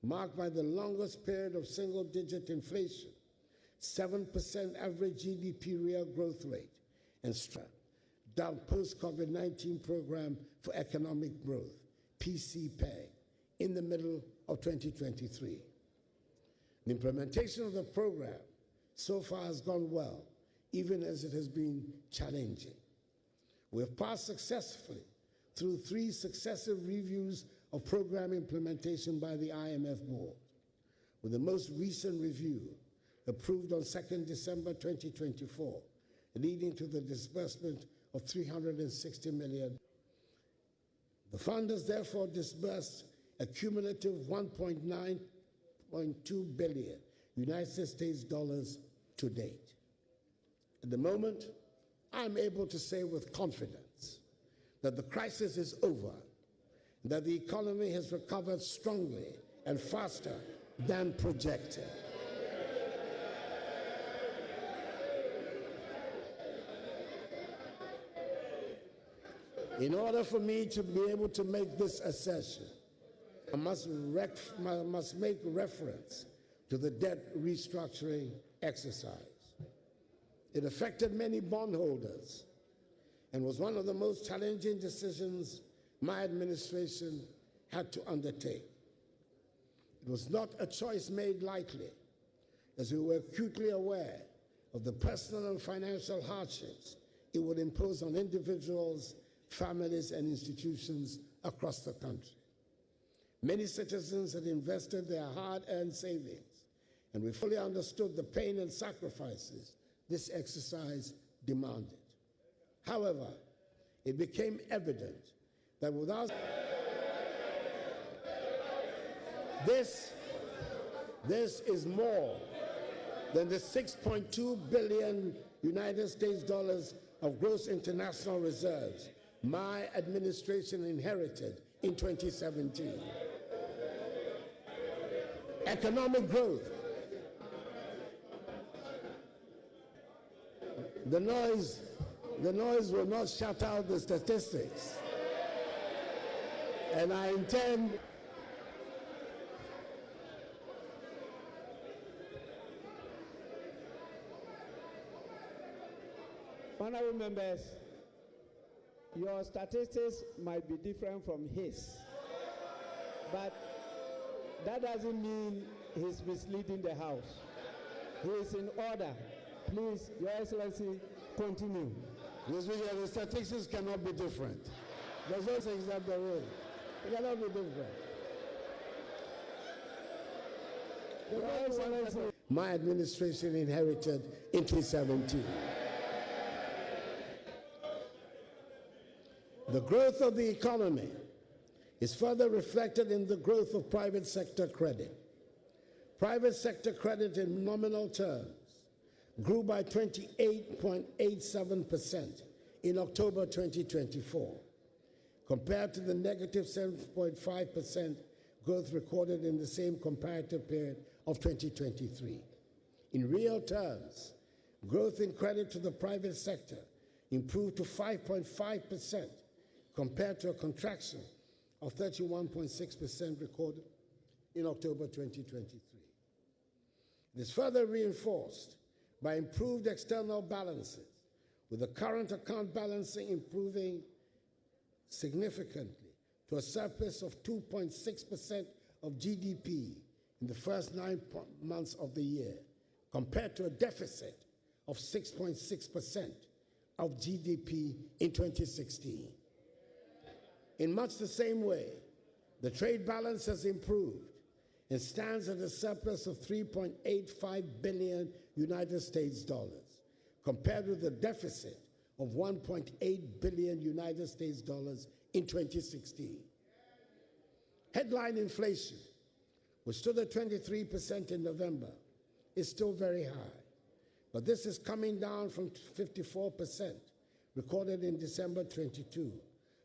marked by the longest period of single-digit inflation, 7% average GDP real growth rate, and dubbed Post-COVID-19 Program for Economic Growth, PCPEG, in the middle of 2023. The implementation of the program so far has gone well, even as it has been challenging. We have passed successfully through 3 successive reviews of program implementation by the IMF board, with the most recent review approved on 2nd December 2024, leading to the disbursement of $360 million. The fund has therefore disbursed a cumulative $1.9 billion United States dollars to date. At the moment, I'm able to say with confidence that the crisis is over, that the economy has recovered strongly and faster than projected. In order for me to be able to make this assertion, I must make reference to the debt restructuring exercise. It affected many bondholders and was one of the most challenging decisions my administration had to undertake. It was not a choice made lightly, as we were acutely aware of the personal and financial hardships it would impose on individuals, families, and institutions across the country. Many citizens had invested their hard-earned savings, and we fully understood the pain and sacrifices this exercise demanded. However, it became evident that without this is more than the $6.2 billion United States dollars of gross international reserves my administration inherited in 2017. Economic growth. The noise will not shut out the statistics. And I intend Honorable members, your statistics might be different from his, but that doesn't mean he's misleading the House. He is in order. Please, Your Excellency, continue. The statistics cannot be different. There's no things that the rule. It cannot be different. Your Excellency, my administration inherited in 2017. The growth of the economy is further reflected in the growth of private sector credit. Private sector credit in nominal terms grew by 28.87% in October 2024, compared to the negative 7.5% growth recorded in the same comparative period of 2023. In real terms, growth in credit to the private sector improved to 5.5%, compared to a contraction of 31.6% recorded in October 2023. It is further reinforced by improved external balances, with the current account balancing improving significantly to a surplus of 2.6% of GDP in the first 9 months of the year, compared to a deficit of 6.6% of GDP in 2016. In much the same way, the trade balance has improved and stands at a surplus of 3.85 billion United States dollars, compared with a deficit of 1.8 billion United States dollars in 2016. Headline inflation, which stood at 23% in November, is still very high, but this is coming down from 54% recorded in December 22,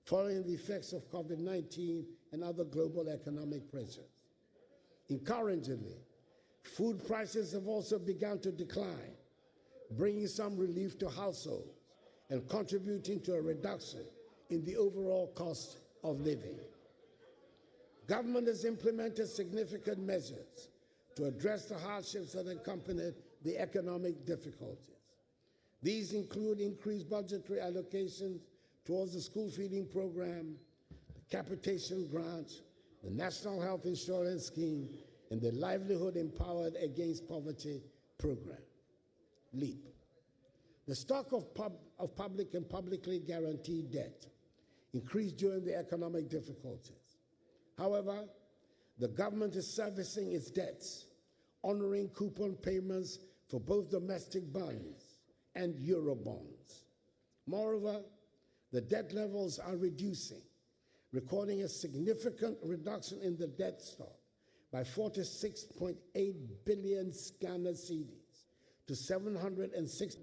following the effects of COVID-19 and other global economic pressures. Encouragingly, food prices have also begun to decline, bringing some relief to households and contributing to a reduction in the overall cost of living. government has implemented significant measures to address the hardships that accompanied the economic difficulties. These include increased budgetary allocations towards the school feeding program, the capitation grant, the National Health Insurance Scheme, and the Livelihood Empowered Against Poverty program, LEAP. The stock of public and publicly guaranteed debt increased during the economic difficulties. However, the government is servicing its debts, honoring coupon payments for both domestic bonds and Eurobonds. Moreover, the debt levels are reducing, recording a significant reduction in the debt stock by 46.8 billion Ghana cedis to 760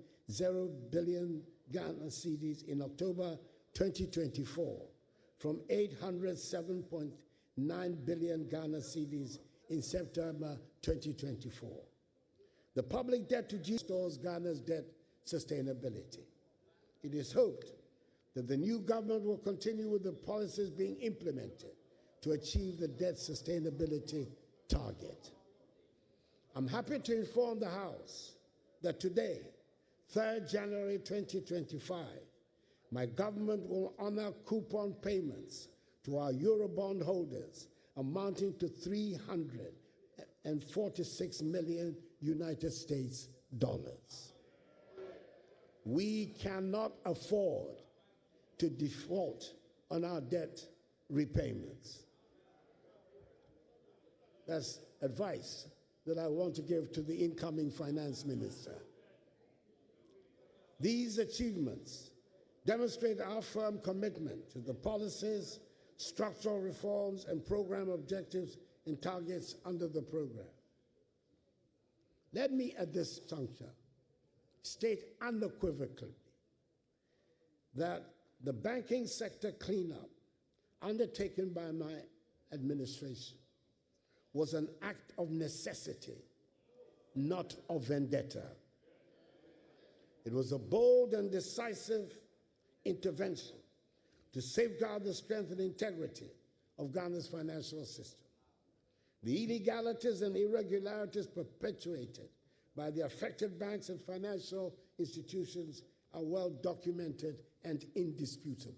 billion Ghana cedis in October 2024, from 807.9 billion Ghana cedis in September 2024. The public debt to GDP restores Ghana's debt sustainability. It is hoped that the new government will continue with the policies being implemented to achieve the debt sustainability target. I'm happy to inform the House that today, 3rd January 2025, my government will honor coupon payments to our Eurobond holders amounting to $346 million United States dollars. We cannot afford to default on our debt repayments. That's advice that I want to give to the incoming finance minister. These achievements demonstrate our firm commitment to the policies, structural reforms, and program objectives and targets under the program. Let me at this juncture state unequivocally that the banking sector cleanup undertaken by my administration was an act of necessity, not of vendetta. It was a bold and decisive intervention to safeguard the strength and integrity of Ghana's financial system. The illegalities and irregularities perpetuated by the affected banks and financial institutions are well documented and indisputable.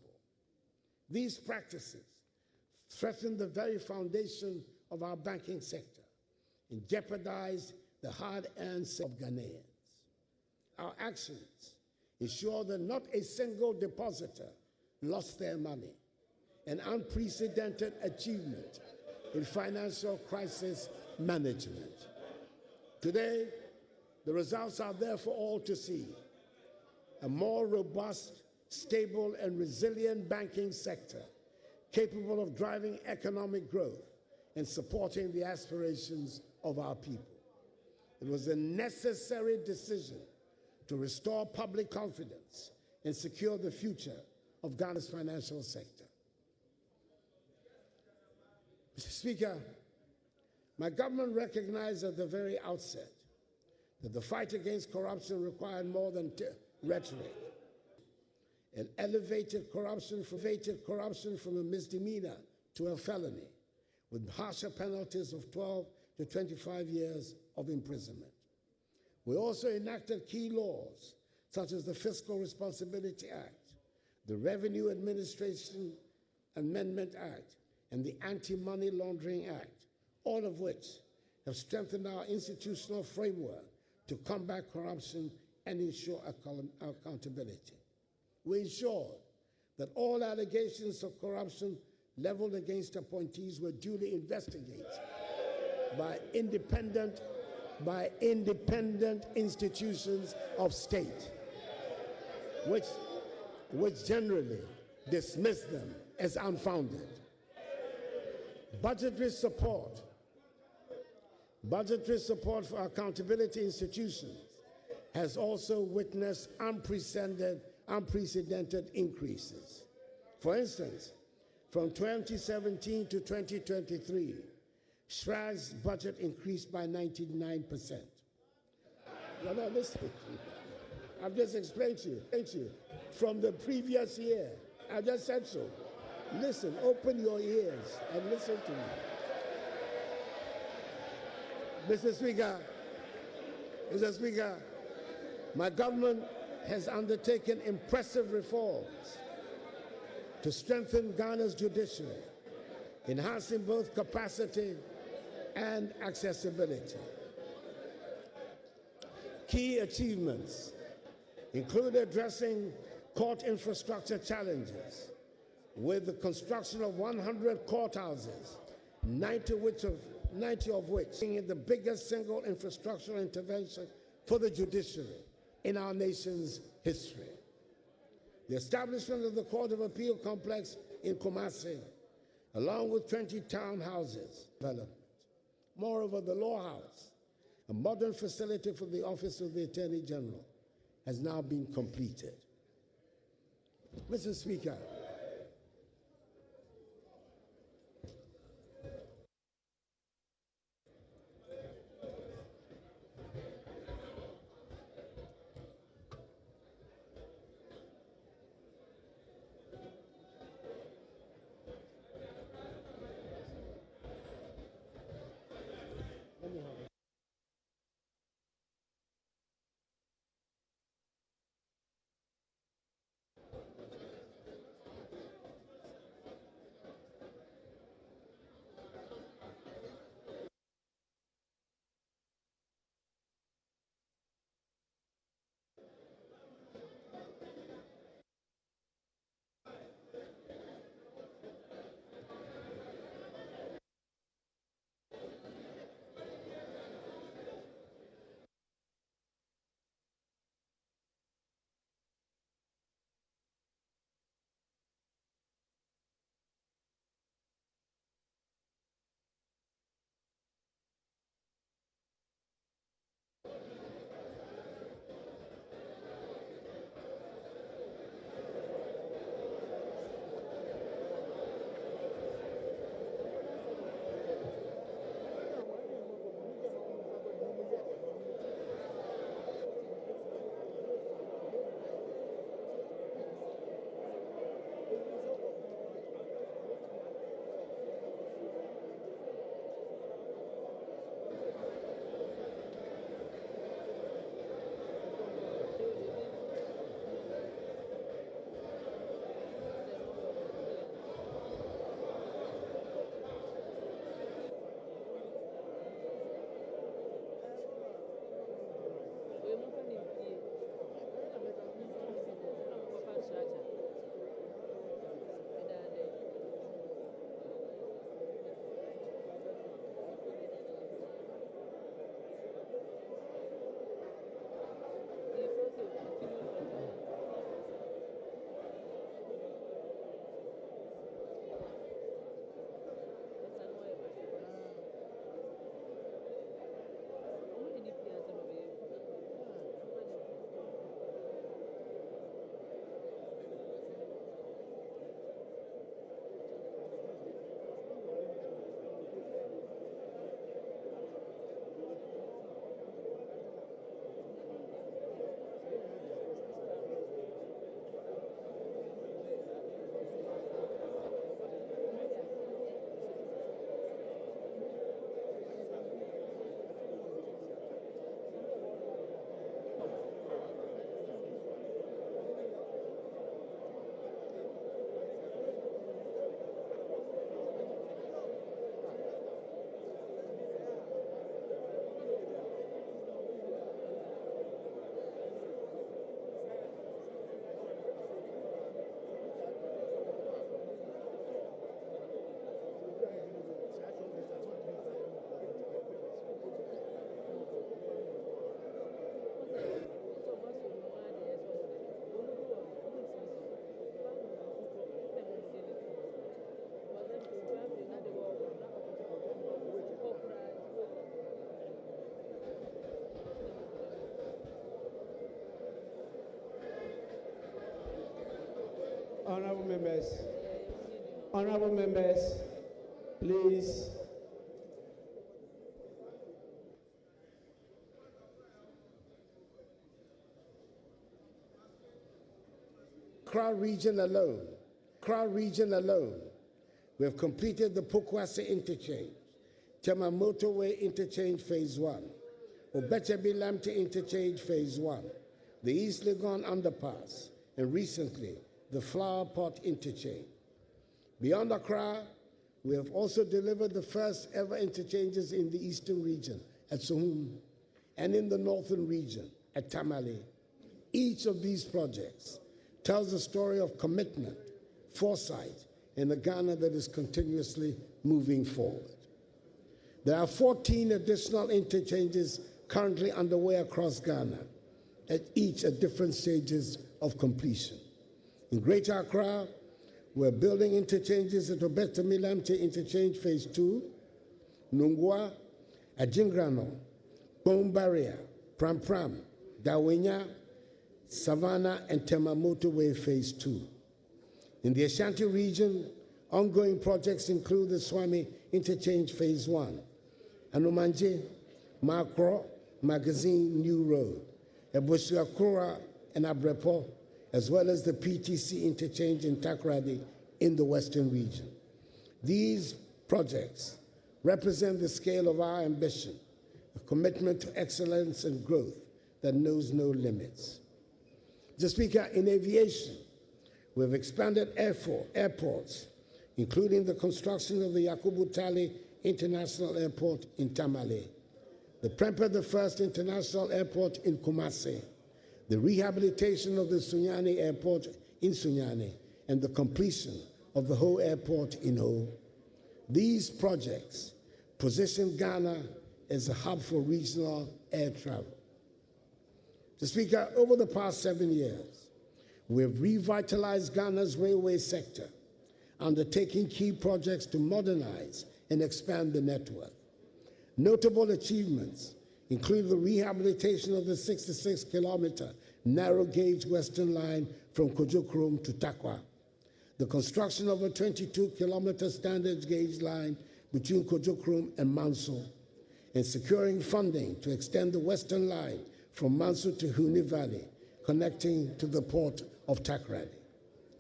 These practices threaten the very foundation of our banking sector and jeopardize the hard-earned of Ghanaians. Our actions ensure that not a single depositor lost their money, an unprecedented achievement in financial crisis management. Today, the results are there for all to see. A more robust, stable, and resilient banking sector capable of driving economic growth and supporting the aspirations of our people. It was a necessary decision to restore public confidence and secure the future of Ghana's financial sector. Mr. Speaker, my government recognized at the very outset that the fight against corruption required more than rhetoric. And elevated corruption from a misdemeanor to a felony, with harsher penalties of 12 to 25 years of imprisonment. We also enacted key laws, such as the Fiscal Responsibility Act, the Revenue Administration Amendment Act, and the Anti-Money Laundering Act, all of which have strengthened our institutional framework to combat corruption and ensure accountability. We ensured that all allegations of corruption leveled against appointees were duly investigated by independent institutions of state, which generally dismiss them as unfounded. Budgetary support for accountability institutions has also witnessed unprecedented increases. For instance, from 2017 to 2023, SRA's budget increased by 99%. No, listen. I've just explained to you. From the previous year, I just said so. Listen, open your ears and listen to me. Mr. Speaker, my government has undertaken impressive reforms to strengthen Ghana's judiciary, enhancing both capacity and accessibility. Key achievements include addressing court infrastructure challenges with the construction of 100 courthouses, 90 of which being the biggest single infrastructural intervention for the judiciary in our nation's history. The establishment of the Court of Appeal complex in Kumasi, along with 20 townhouses development. Moreover, the Law House, a modern facility for the Office of the Attorney General, has now been completed. Mr. Speaker, Honorable members, please. Accra region alone Accra region alone, we have completed the Pokwase Interchange, Tema Motorway Interchange Phase 1, Obechebi Lamte Interchange Phase 1, the East Legon Underpass, and recently, the Flower Pot Interchange. Beyond Accra, we have also delivered the first ever interchanges in the Eastern region at Sohum and in the Northern region at Tamale. Each of these projects tells a story of commitment, foresight, and a Ghana that is continuously moving forward. There are 14 additional interchanges currently underway across Ghana, each at different stages of completion. In Greater Accra, we're building interchanges at Obetemi Lamte Interchange Phase 2, Nungwa, Ajingrano, Bone Barrier, Pram Pram, Dawenya, Savannah, and Tema Motorway Phase 2. In the Ashanti region, ongoing projects include the Swami Interchange Phase 1, Anumanje, Makro, Magazine New Road, Ebusuakura and Abrepo, as well as the PTC interchange in Takoradi in the Western region. These projects represent the scale of our ambition, a commitment to excellence and growth that knows no limits. Mr. Speaker, in aviation, we have expanded airports, including the construction of the Yakubu Tale International Airport in Tamale, the Prempeh I International Airport in Kumasi, the rehabilitation of the Sunyani Airport in Sunyani, and the completion of the Ho Airport in Ho. These projects position Ghana as a hub for regional air travel. Mr. Speaker, over the past 7 years, we have revitalized Ghana's railway sector, undertaking key projects to modernize and expand the network. Notable achievements include the rehabilitation of the 66-kilometer narrow-gauge Western Line from Kojokrom to Takwa, the construction of a 22-kilometer standard-gauge line between Kojokrom and Manso, and securing funding to extend the Western Line from Manso to Huni Valley, connecting to the port of Takoradi.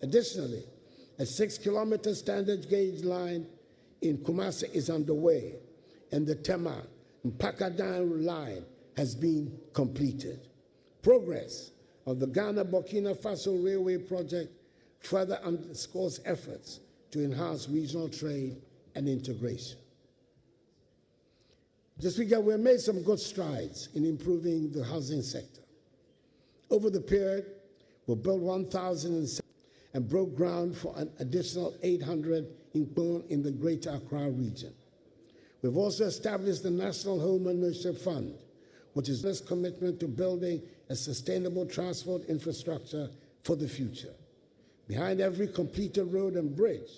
Additionally, a 6-kilometer standard-gauge line in Kumasi is underway, and the Tema Mpakadan line has been completed. Progress of the Ghana-Burkina Faso Railway Project further underscores efforts to enhance regional trade and integration. Just because we have made some good strides in improving the housing sector. Over the period, we built 1,007 and broke ground for an additional 800 in the Greater Accra region. We've also established the National Home Ownership Fund, which is this commitment to building a sustainable transport infrastructure for the future. Behind every completed road and bridge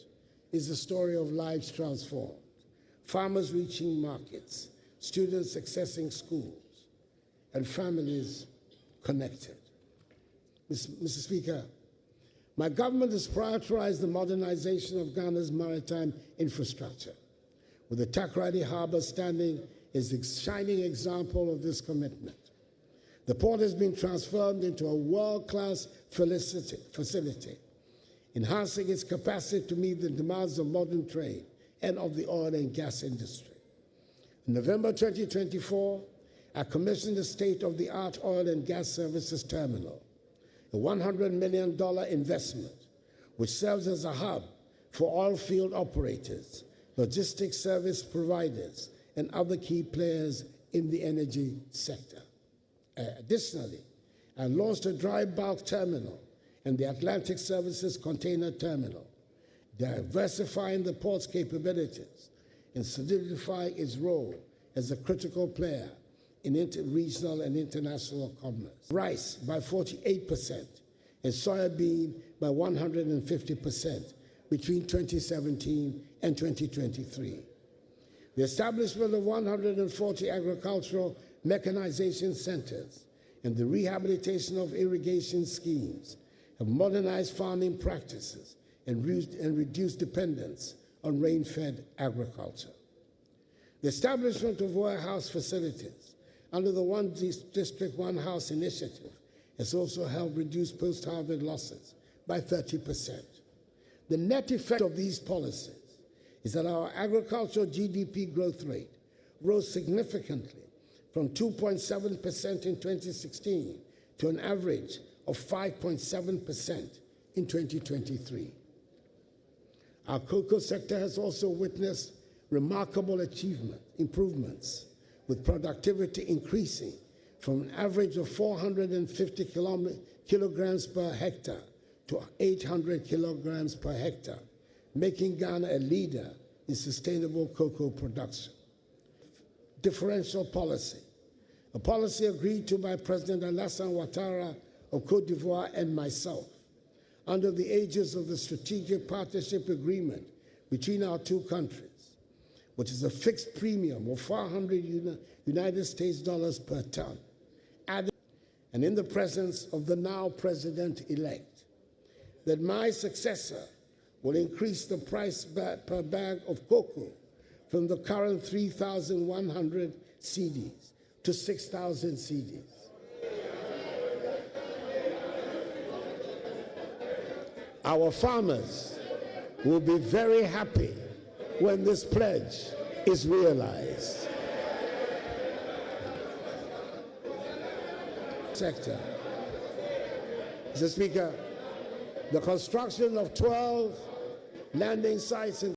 is the story of lives transformed, farmers reaching markets, students accessing schools, and families connected. Mr. Speaker, my government has prioritized the modernization of Ghana's maritime infrastructure, with the Takoradi Harbor standing as a shining example of this commitment. The port has been transformed into a world-class facility, enhancing its capacity to meet the demands of modern trade and of the oil and gas industry. In November 2024, I commissioned the state-of-the-art oil and gas services terminal, a $100 million investment, which serves as a hub for oil field operators, logistics service providers, and other key players in the energy sector. Additionally, I launched a dry bulk terminal and the Atlantic Services Container Terminal, diversifying the port's capabilities and solidifying its role as a critical player in regional and international commerce. Rice by 48% and soybean by 150% between 2017 and 2023. The establishment of 140 agricultural mechanization centers and the rehabilitation of irrigation schemes have modernized farming practices and reduced dependence on rain-fed agriculture. The establishment of warehouse facilities under the One District, One House initiative has also helped reduce post-harvest losses by 30%. The net effect of these policies is that our agricultural GDP growth rate rose significantly from 2.7% in 2016 to an average of 5.7% in 2023. Our cocoa sector has also witnessed remarkable improvements, with productivity increasing from an average of 450 kilograms per hectare to 800 kilograms per hectare, making Ghana a leader in sustainable cocoa production. Differential policy, a policy agreed to by President Alassane Ouattara of Cote d'Ivoire and myself, under the aegis of the Strategic Partnership Agreement between our two countries, which is a fixed premium of 400 United States dollars per ton, and in the presence of the now president-elect, that my successor will increase the price per bag of cocoa from the current 3,100 cedis to 6,000 cedis. Our farmers will be very happy when this pledge is realized. Sector. Mr. Speaker, the construction of 12 landing sites in